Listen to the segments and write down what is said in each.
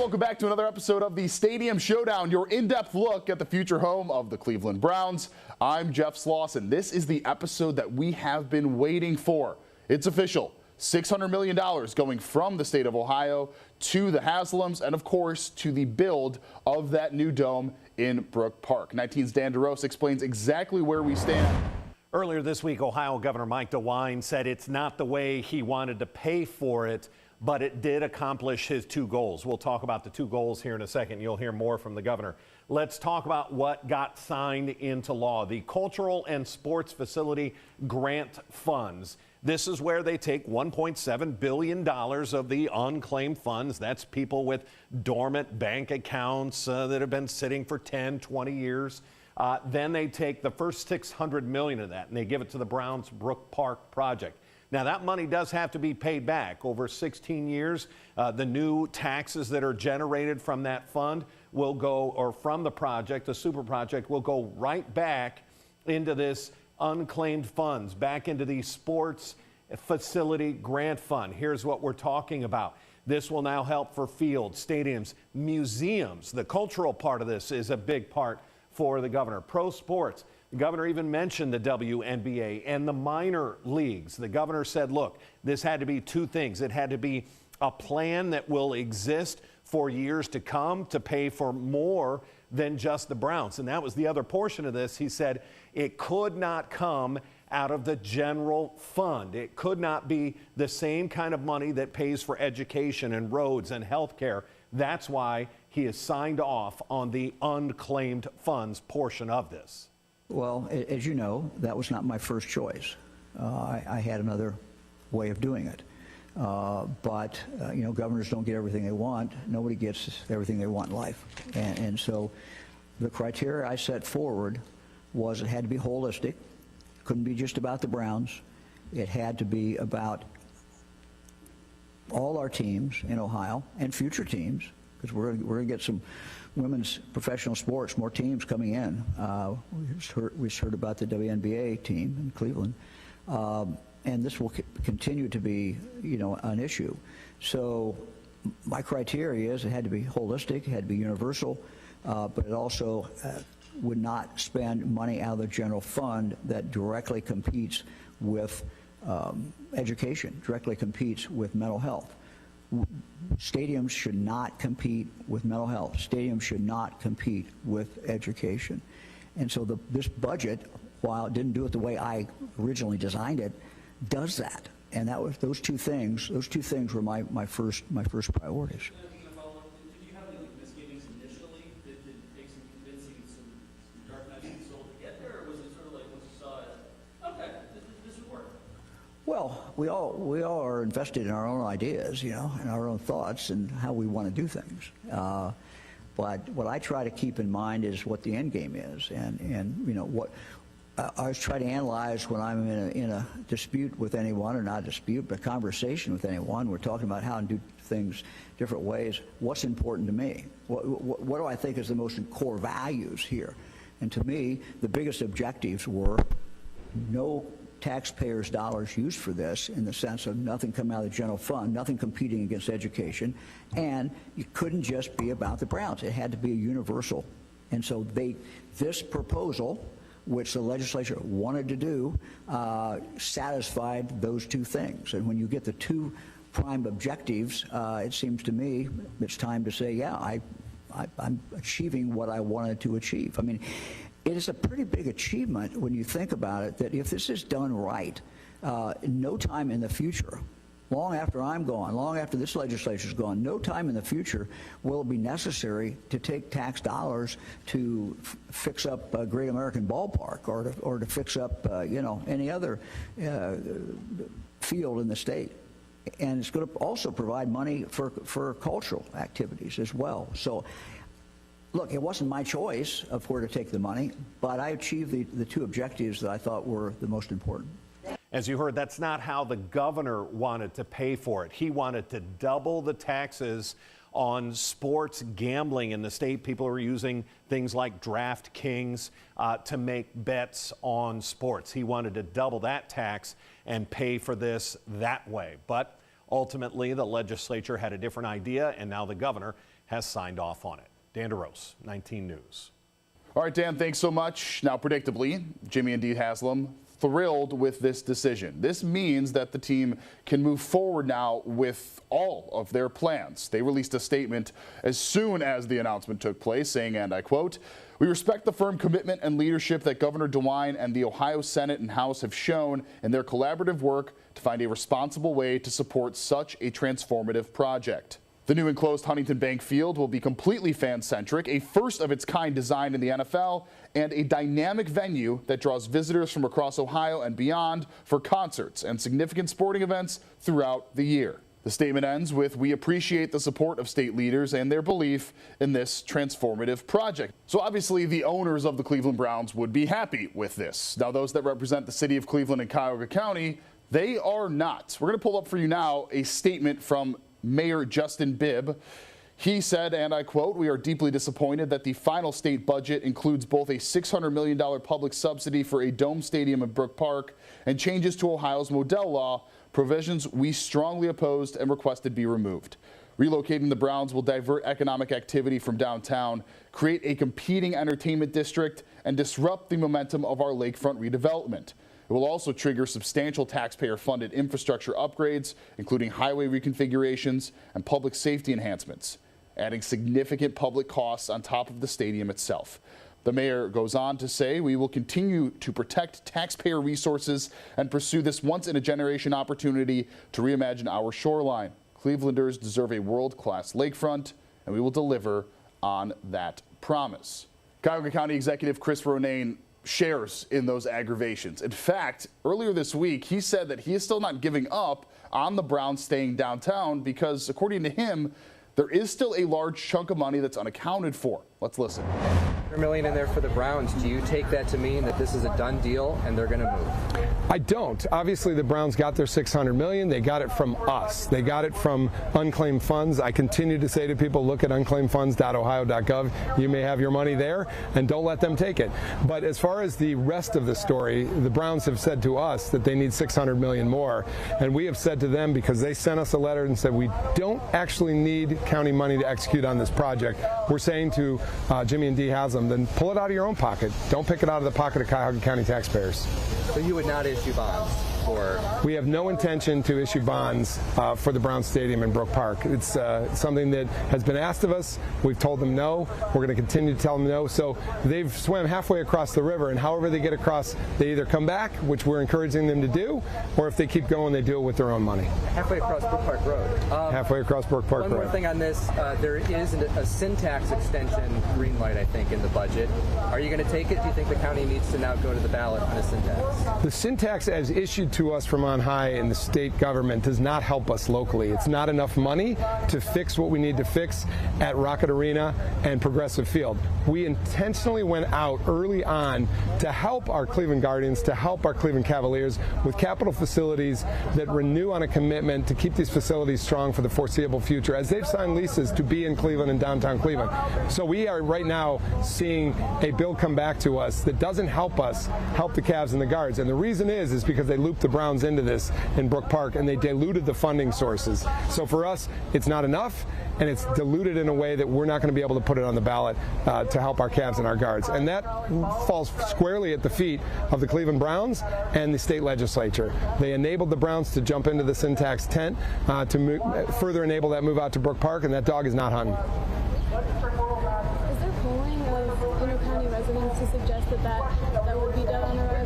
welcome back to another episode of the Stadium Showdown, your in-depth look at the future home of the Cleveland Browns. I'm Jeff Slauson. This is the episode that we have been waiting for. It's official. $600 million going from the state of Ohio to the Haslams and, of course, to the build of that new dome in Brook Park. 19's Dan DeRose explains exactly where we stand. Earlier this week, Ohio Governor Mike DeWine said it's not the way he wanted to pay for it, but it did accomplish his two goals. We'll talk about the two goals here in a second. You'll hear more from the governor. Let's talk about what got signed into law. The Cultural and Sports Facility Grant Funds. This is where they take $1.7 billion of the unclaimed funds. That's people with dormant bank accounts that have been sitting for 10, 20 years. Then they take the first $600 million of that and they give it to the Browns Brook Park project. Now, that money does have to be paid back over 16 years. The new taxes that are generated from that fund will go, or from the project, the super project, will go right back into this unclaimed funds, back into the sports facility grant fund. Here's what we're talking about. This will now help for fields, stadiums, museums. The cultural part of this is a big part for the governor. Pro sports. The governor even mentioned the WNBA and the minor leagues. The governor said, look, this had to be two things. It had to be a plan that will exist for years to come to pay for more than just the Browns. And that was the other portion of this. He said it could not come out of the general fund. It could not be the same kind of money that pays for education and roads and health care. That's why he has signed off on the unclaimed funds portion of this. Well, as you know, that was not my first choice. I had another way of doing it. But you know, governors don't get everything they want. Nobody gets everything they want in life. And so the criteria I set forward was it had to be holistic. It couldn't be just about the Browns. It had to be about all our teams in Ohio and future teams, because we're going to get some women's professional sports, more teams coming in. We just heard about the WNBA team in Cleveland. And this will continue to be, you know, an issue. So my criteria is it had to be holistic, it had to be universal, but it also would not spend money out of the general fund that directly competes with education, directly competes with mental health. Stadiums should not compete with mental health. Stadiums should not compete with education. And so this budget, while it didn't do it the way I originally designed it, does that. And that was those two things were my first priorities. Did you have any misgivings initially? Did it take some convincing, some dark nights and soul to get there, or was it sort of like once you saw it, okay, this would work? Well, we all are invested in our own ideas, you know, and our own thoughts and how we want to do things. But what I try to keep in mind is what the end game is, and you know what. I always try to analyze when I'm in a dispute with anyone, or not a dispute, but a conversation with anyone. We're talking about how to do things different ways. What's important to me? What do I think is the most core values here? And to me, the biggest objectives were no taxpayers' dollars used for this, in the sense of nothing coming out of the general fund, nothing competing against education, and it couldn't just be about the Browns. It had to be a universal. And so this proposal, which the legislature wanted to do, satisfied those two things. And when you get the two prime objectives, it seems to me it's time to say, yeah, I'm achieving what I wanted to achieve. I mean, it is a pretty big achievement when you think about it, that if this is done right, no time in the future, long after I'm gone, long after this legislature's gone, no time in the future will it be necessary to take tax dollars to fix up a Great American Ballpark, or to fix up you know, any other field in the state. And it's going to also provide money for cultural activities as well. So look, it wasn't my choice of where to take the money, but I achieved the two objectives that I thought were the most important. As you heard, that's not how the governor wanted to pay for it. He wanted to double the taxes on sports gambling in the state. People are using things like DraftKings to make bets on sports. He wanted to double that tax and pay for this that way. But ultimately, the legislature had a different idea, and now the governor has signed off on it. Dan DeRose, 19 News. All right, Dan, thanks so much. Now, predictably, Jimmy and Dee Haslam thrilled with this decision. This means that the team can move forward now with all of their plans. They released a statement as soon as the announcement took place, saying, and I quote, "We respect the firm commitment and leadership that Governor DeWine and the Ohio Senate and House have shown in their collaborative work to find a responsible way to support such a transformative project." The new enclosed Huntington Bank Field will be completely fan-centric, a first-of-its-kind design in the NFL, and a dynamic venue that draws visitors from across Ohio and beyond for concerts and significant sporting events throughout the year. The statement ends with, "We appreciate the support of state leaders and their belief in this transformative project." So obviously the owners of the Cleveland Browns would be happy with this. Now those that represent the city of Cleveland and Cuyahoga County, they are not. We're going to pull up for you now a statement from Mayor Justin Bibb. He said, and I quote, "We are deeply disappointed that the final state budget includes both a $600 million public subsidy for a dome stadium in Brook Park and changes to Ohio's Modell law, provisions we strongly opposed and requested be removed. Relocating the Browns will divert economic activity from downtown, create a competing entertainment district, and disrupt the momentum of our lakefront redevelopment. It will also trigger substantial taxpayer-funded infrastructure upgrades, including highway reconfigurations and public safety enhancements, adding significant public costs on top of the stadium itself." The mayor goes on to say, "We will continue to protect taxpayer resources and pursue this once-in-a-generation opportunity to reimagine our shoreline. Clevelanders deserve a world-class lakefront, and we will deliver on that promise." Cuyahoga County Executive Chris Ronayne shares in those aggravations. In fact, earlier this week, he said that he is still not giving up on the Browns staying downtown because, according to him, there is still a large chunk of money that's unaccounted for. Let's listen. $100 million in there for the Browns. Do you take that to mean that this is a done deal and they're going to move? I don't. Obviously, the Browns got their $600 million. They got it from us. They got it from unclaimed funds. I continue to say to people, look at unclaimedfunds.ohio.gov. You may have your money there, and don't let them take it. But as far as the rest of the story, the Browns have said to us that they need $600 million more, and we have said to them, because they sent us a letter and said we don't actually need county money to execute on this project, we're saying to Jimmy and Dee Haslam, then pull it out of your own pocket. Don't pick it out of the pocket of Cuyahoga County taxpayers. So you would not issue bonds for? We have no intention to issue bonds for the Brown Stadium in Brook Park. It's something that has been asked of us. We've told them no. We're going to continue to tell them no. So they've swam halfway across the river, and however they get across, they either come back, which we're encouraging them to do, or if they keep going, they do it with their own money. Halfway across Brook Park Road. Halfway across Brook Park Road. One more thing on this. There is a syntax extension green light, I think, in the budget. Are you going to take it? Do you think the county needs to now go to the ballot on a syntax? The syntax as issued to us from on high in the state government does not help us locally. It's not enough money to fix what we need to fix at Rocket Arena and Progressive Field. We intentionally went out early on to help our Cleveland Guardians, to help our Cleveland Cavaliers with capital facilities that renew on a commitment to keep these facilities strong for the foreseeable future as they've signed leases to be in Cleveland and downtown Cleveland. So we are right now seeing a bill come back to us that doesn't help us help the Cavs and the Guards. And the reason is because they looped the Browns into this in Brook Park and they diluted the funding sources. So for us, it's not enough, and it's diluted in a way that we're not going to be able to put it on the ballot to help our Cavs and our Guards. And that falls squarely at the feet of the Cleveland Browns and the state legislature. They enabled the Browns to jump into the syntax tent to further enable that move out to Brook Park, and that dog is not hunting. Is there polling of inter-county residents to suggest that would be done on arrival?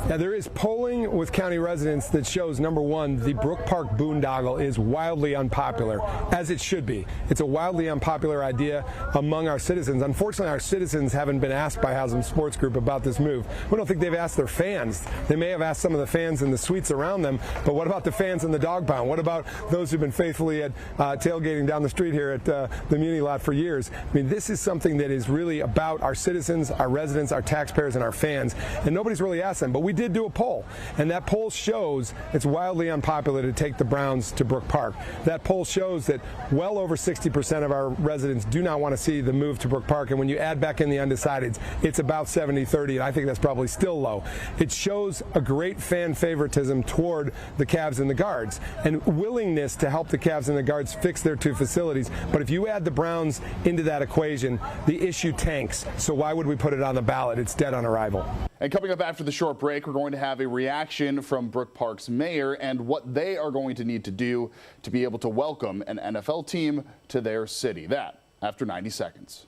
Now, there is polling with county residents that shows, number one, the Brook Park boondoggle is wildly unpopular, as it should be. It's a wildly unpopular idea among our citizens. Unfortunately, our citizens haven't been asked by Haslam Sports Group about this move. We don't think they've asked their fans. They may have asked some of the fans in the suites around them, but what about the fans in the dog pound? What about those who've been faithfully at tailgating down the street here at the Muni lot for years? I mean, this is something that is really really about our citizens, our residents, our taxpayers, and our fans, and nobody's really asked them. But we did do a poll, and that poll shows it's wildly unpopular to take the Browns to Brook Park. That poll shows that well over 60% of our residents do not want to see the move to Brook Park, and when you add back in the undecideds, it's about 70-30, and I think that's probably still low. It shows a great fan favoritism toward the Cavs and the Guards, and willingness to help the Cavs and the Guards fix their two facilities. But if you add the Browns into that equation, the issue tanks. So why would we put it on the ballot? It's dead on arrival. And coming up after the short break, we're going to have a reaction from Brook Park's mayor and what they are going to need to do to be able to welcome an NFL team to their city. That after 90 seconds.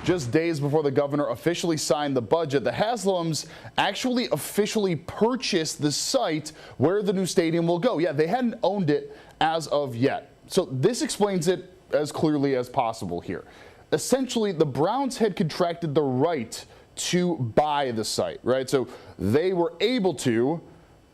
Just days before the governor officially signed the budget, the Haslams actually officially purchased the site where the new stadium will go. Yeah, they hadn't owned it as of yet. So this explains it as clearly as possible here. Essentially, the Browns had contracted the right to buy the site, right? So they were able to,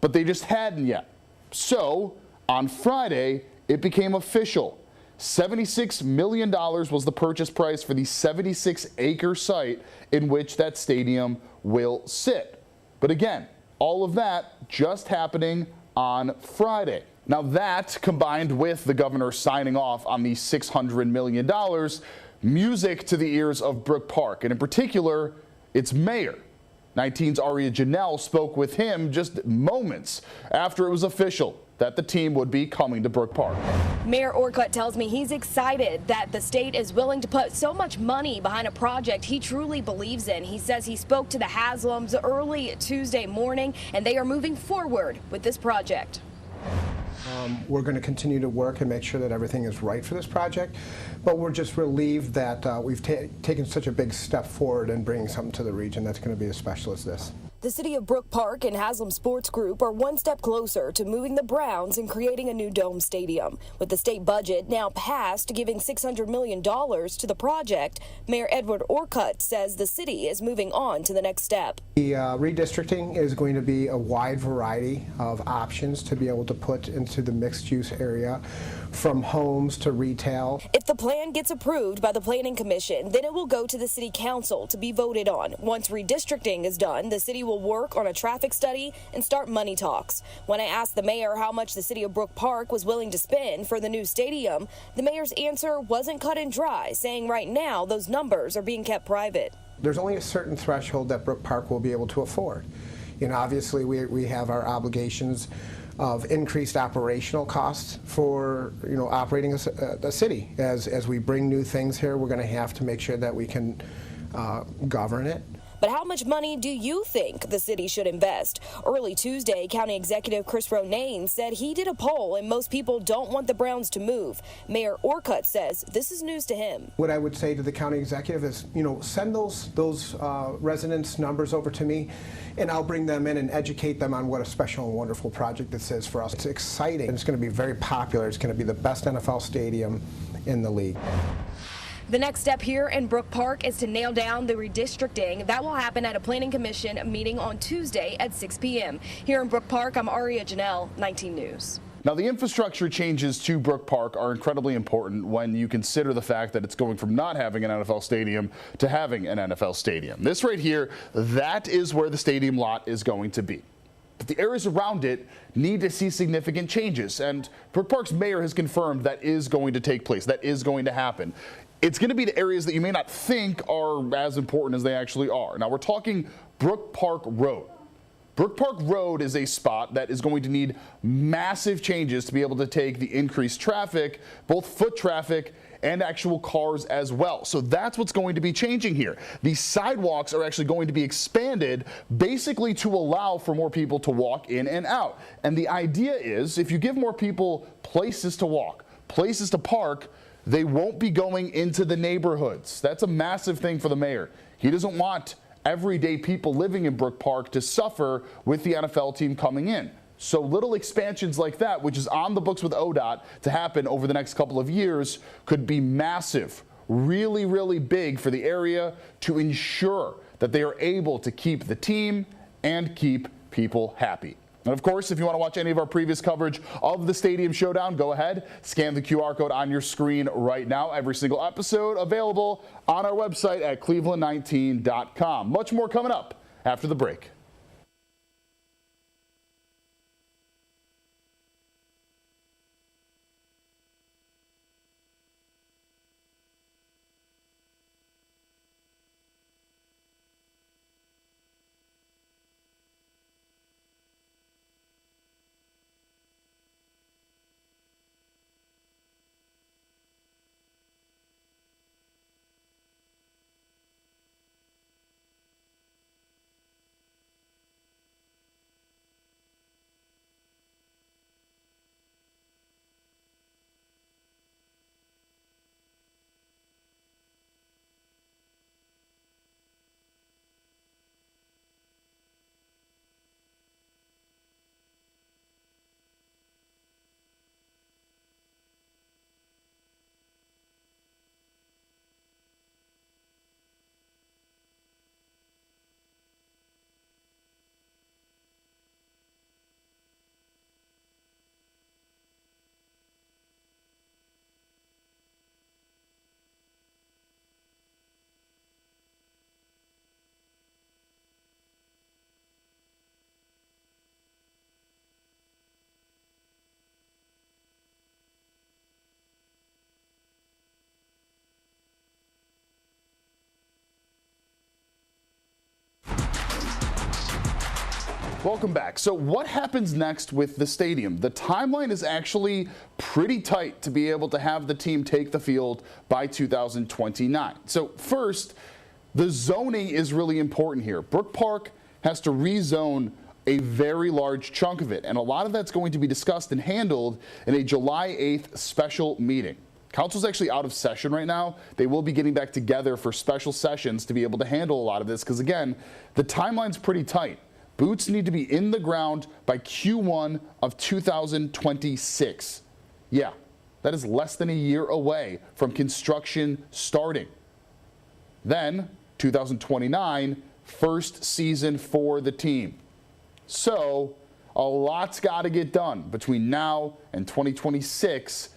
but they just hadn't yet. So on Friday, it became official. $76 million was the purchase price for the 76-acre site in which that stadium will sit. But again, all of that just happening on Friday. Now that, combined with the governor signing off on the $600 million, music to the ears of Brook Park, and in particular, its mayor. 19's Aria Janelle spoke with him just moments after it was official that the team would be coming to Brook Park. Mayor Orcutt tells me he's excited that the state is willing to put so much money behind a project he truly believes in. He says he spoke to the Haslams early Tuesday morning, and they are moving forward with this project. We're going to continue to work and make sure that everything is right for this project, but we're just relieved that we've taken such a big step forward in bringing something to the region that's going to be as special as this. The city of Brook Park and Haslam Sports Group are one step closer to moving the Browns and creating a new dome stadium. With the state budget now passed, giving $600 million to the project, Mayor Edward Orcutt says the city is moving on to the next step. The redistricting is going to be a wide variety of options to be able to put into the mixed-use area, from homes to retail. If the plan gets approved by the Planning Commission, then it will go to the City Council to be voted on. Once redistricting is done, the city will work on a traffic study and start money talks. When I asked the mayor how much the city of Brook Park was willing to spend for the new stadium, the mayor's answer wasn't cut and dry, saying right now those numbers are being kept private. There's only a certain threshold that Brook Park will be able to afford. You know, obviously we have our obligations of increased operational costs for, you know, operating a city. As we bring new things here, we're going to have to make sure that we can govern it. But how much money do you think the city should invest? Early Tuesday, County Executive Chris Ronayne said he did a poll and most people don't want the Browns to move. Mayor Orcutt says this is news to him. What I would say to the county executive is, you know, send those residents' numbers over to me, and I'll bring them in and educate them on what a special and wonderful project this is for us. It's exciting. It's going to be very popular. It's going to be the best NFL stadium in the league. The next step here in Brook Park is to nail down the redistricting. That will happen at a planning commission meeting on Tuesday at 6 p.m. Here in Brook Park, I'm Aria Janelle, 19 News. Now, the infrastructure changes to Brook Park are incredibly important when you consider the fact that it's going from not having an NFL stadium to having an NFL stadium. This right here, that is where the stadium lot is going to be. But the areas around it need to see significant changes, and Brook Park's mayor has confirmed that is going to take place, that is going to happen. It's going to be the areas that you may not think are as important as they actually are. Now, we're talking Brook Park Road. Brook Park Road is a spot that is going to need massive changes to be able to take the increased traffic, both foot traffic and actual cars as well. So that's what's going to be changing here. These sidewalks are actually going to be expanded basically to allow for more people to walk in and out. And the idea is if you give more people places to walk, places to park, they won't be going into the neighborhoods. That's a massive thing for the mayor. He doesn't want everyday people living in Brook Park to suffer with the NFL team coming in. So little expansions like that, which is on the books with ODOT to happen over the next couple of years, could be massive, really, really big for the area to ensure that they are able to keep the team and keep people happy. And of course, if you want to watch any of our previous coverage of the Stadium Showdown, go ahead, scan the QR code on your screen right now. Every single episode available on our website at cleveland19.com. Much more coming up after the break. Welcome back. So what happens next with the stadium? The timeline is actually pretty tight to be able to have the team take the field by 2029. So first, the zoning is really important here. Brook Park has to rezone a very large chunk of it, and a lot of that's going to be discussed and handled in a July 8th special meeting. Council's actually out of session right now. They will be getting back together for special sessions to be able to handle a lot of this because, again, the timeline's pretty tight. Boots need to be in the ground by Q1 of 2026. Yeah, that is less than a year away from construction starting. Then, 2029, first season for the team. So, a lot's got to get done between now and 2026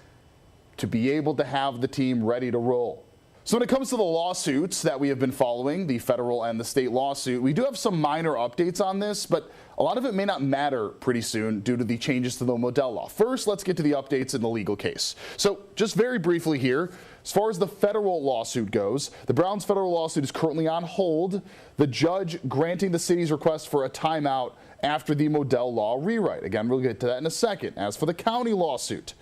to be able to have the team ready to roll. So when it comes to the lawsuits that we have been following, the federal and the state lawsuit, we do have some minor updates on this, but a lot of it may not matter pretty soon due to the changes to the Modell law. First, let's get to the updates in the legal case. So just very briefly here, as far as the federal lawsuit goes, the Browns federal lawsuit is currently on hold. The judge granting the city's request for a timeout after the Modell law rewrite. Again, we'll get to that in a second. As for the county lawsuit,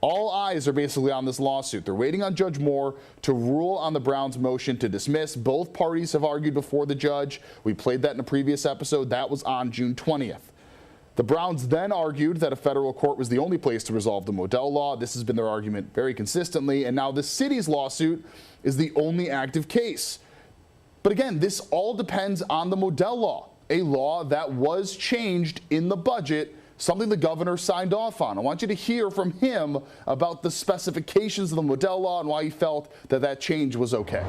all eyes are basically on this lawsuit. They're waiting on Judge Moore to rule on the Browns' motion to dismiss. Both parties have argued before the judge. We played that in a previous episode. That was on June 20th. The Browns then argued that a federal court was the only place to resolve the Modell law. This has been their argument very consistently. And now the city's lawsuit is the only active case. But again, this all depends on the Modell law, a law that was changed in the budget something the governor signed off on. I want you to hear from him about the specifications of the Modell Law and why he felt that that change was okay.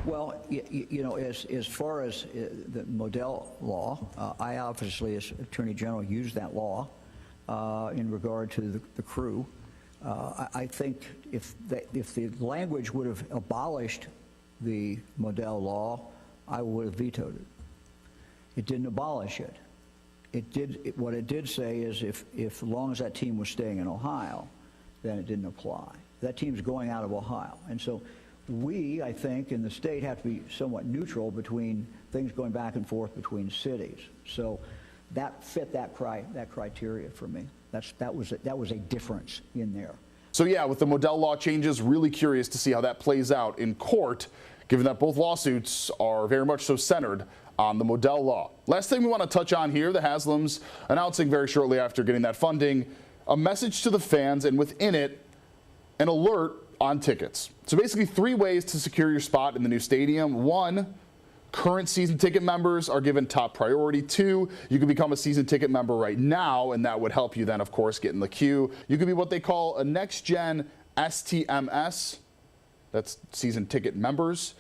Well, you know, as far as the Modell Law, I obviously, as Attorney General, used that law in regard to the crew. I think if the language would have abolished the Modell Law, I would have vetoed it. It didn't abolish it. What it did say is if as long as that team was staying in Ohio, then it didn't apply. That team's going out of Ohio. And so we, I think, in the state have to be somewhat neutral between things going back and forth between cities. So that fit that criteria for me. That was a difference in there. So yeah, with the Modell Law changes, really curious to see how that plays out in court, given that both lawsuits are very much so centered on the Modell Law. Last thing we want to touch on here, the Haslams announcing very shortly after getting that funding, a message to the fans, and within it, an alert on tickets. So basically 3 ways to secure your spot in the new stadium. 1, current season ticket members are given top priority. 2, you can become a season ticket member right now, and that would help you then, of course, get in the queue. You can be what they call a next-gen STMS. That's season ticket members.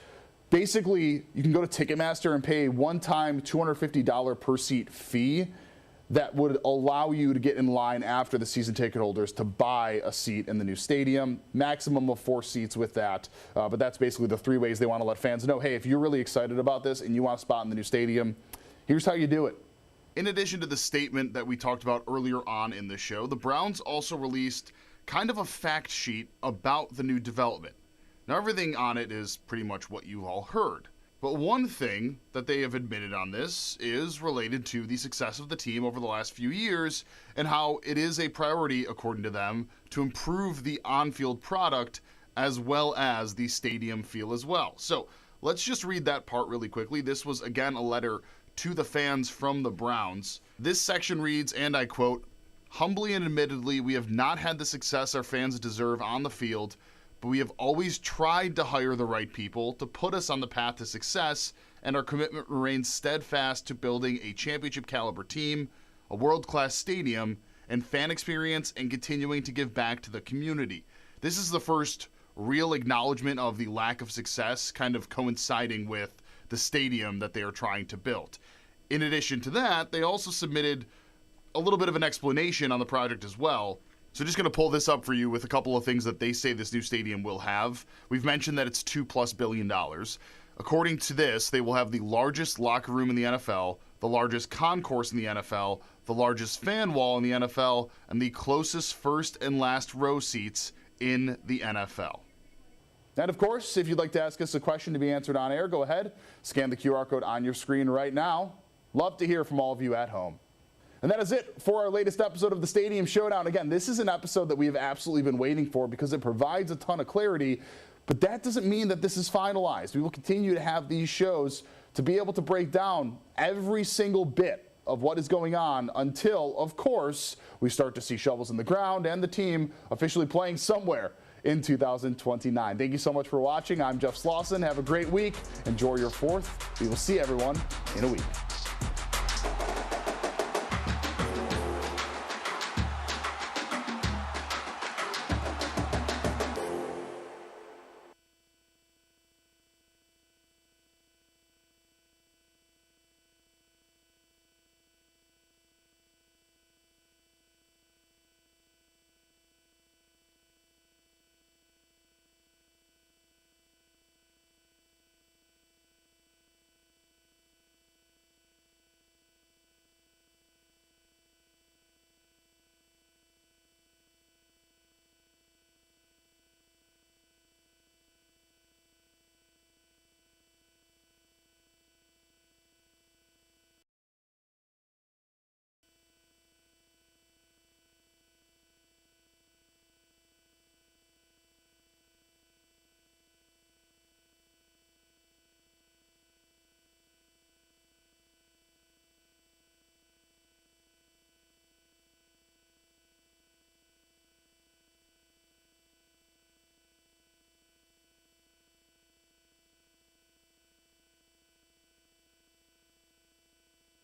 Basically, you can go to Ticketmaster and pay a one-time $250 per seat fee that would allow you to get in line after the season ticket holders to buy a seat in the new stadium. Maximum of 4 seats with that. But that's basically the 3 ways they want to let fans know, hey, if you're really excited about this and you want a spot in the new stadium, here's how you do it. In addition to the statement that we talked about earlier on in the show, the Browns also released kind of a fact sheet about the new development. Now, everything on it is pretty much what you all heard. But one thing that they have admitted on this is related to the success of the team over the last few years and how it is a priority, according to them, to improve the on-field product as well as the stadium feel as well. So let's just read that part really quickly. This was, again, a letter to the fans from the Browns. This section reads, and I quote, "Humbly and admittedly, we have not had the success our fans deserve on the field, but we have always tried to hire the right people to put us on the path to success, and our commitment remains steadfast to building a championship caliber team, a world-class stadium, and fan experience, and continuing to give back to the community." This is the first real acknowledgement of the lack of success, kind of coinciding with the stadium that they are trying to build. In addition to that, they also submitted a little bit of an explanation on the project as well. So just going to pull this up for you with a couple of things that they say this new stadium will have. We've mentioned that it's $2+ billion. According to this, they will have the largest locker room in the NFL, the largest concourse in the NFL, the largest fan wall in the NFL, and the closest first and last row seats in the NFL. And of course, if you'd like to ask us a question to be answered on air, go ahead, scan the QR code on your screen right now. Love to hear from all of you at home. And that is it for our latest episode of the Stadium Showdown. Again, this is an episode that we have absolutely been waiting for because it provides a ton of clarity, but that doesn't mean that this is finalized. We will continue to have these shows to be able to break down every single bit of what is going on until, of course, we start to see shovels in the ground and the team officially playing somewhere in 2029. Thank you so much for watching. I'm Jeff Slauson. Have a great week. Enjoy your 4th. We will see everyone in a week.